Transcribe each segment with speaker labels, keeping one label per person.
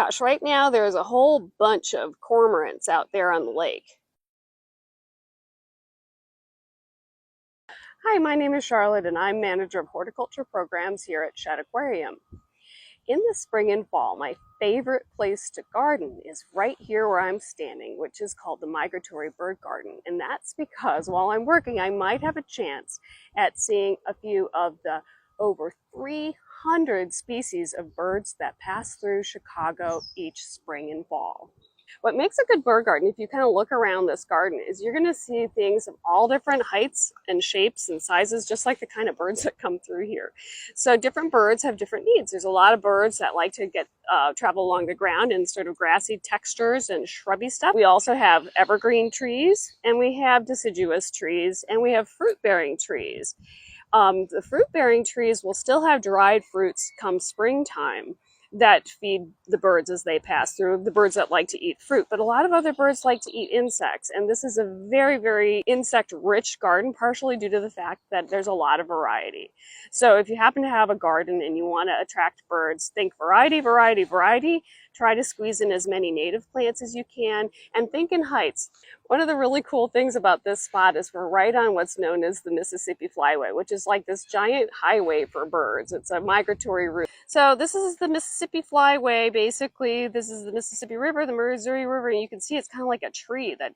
Speaker 1: gosh, right now there's a whole bunch of cormorants out there on the lake. Hi, my name is Charlotte and I'm manager of horticulture programs here at Aquarium. In the spring and fall, my favorite place to garden is right here where I'm standing, which is called the Migratory Bird Garden. And that's because while I'm working, I might have a chance at seeing a few of the over 300 species of birds that pass through Chicago each spring and fall. What makes a good bird garden, if you kind of look around this garden, is you're going to see things of all different heights and shapes and sizes, just like the kind of birds that come through here. So different birds have different needs. There's a lot of birds that like to travel along the ground in sort of grassy textures and shrubby stuff. We also have evergreen trees, and we have deciduous trees, and we have fruit-bearing trees. The fruit-bearing trees will still have dried fruits come springtime that feed the birds as they pass through, the birds that like to eat fruit. But a lot of other birds like to eat insects, and this is a very, very insect-rich garden, partially due to the fact that there's a lot of variety. So if you happen to have a garden and you want to attract birds, think variety, variety, variety. Try to squeeze in as many native plants as you can, and think in heights. One of the really cool things about this spot is we're right on what's known as the Mississippi Flyway, which is like this giant highway for birds. It's a migratory route. So this is the Mississippi Flyway. Basically, this is the Mississippi River, the Missouri River, and you can see it's kind of like a tree that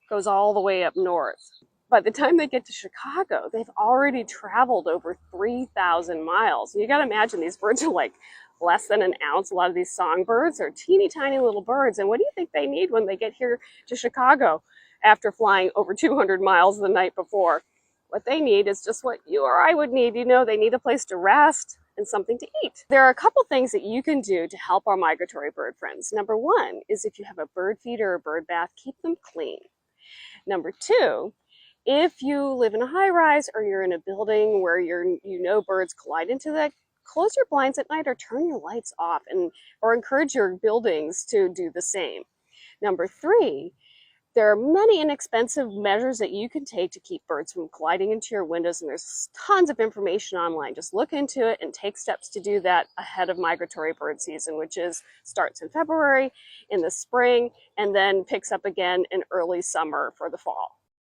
Speaker 1: goes all the way up north. By the time they get to Chicago, they've already traveled over 3,000 miles. You got to imagine these birds are like less than an ounce. A lot of these songbirds are teeny tiny little birds. And what do you think they need when they get here to Chicago after flying over 200 miles the night before? What they need is just what you or I would need. You know, they need a place to rest and something to eat. There are a couple things that you can do to help our migratory bird friends. Number one is if you have a bird feeder or bird bath, keep them clean. Number two, if you live in a high rise or you're in a building where you know birds collide into that, close your blinds at night or turn your lights off, or encourage your buildings to do the same. Number three, there are many inexpensive measures that you can take to keep birds from colliding into your windows, and there's tons of information online. Just look into it and take steps to do that ahead of migratory bird season, which starts in February, in the spring, and then picks up again in early summer for the fall.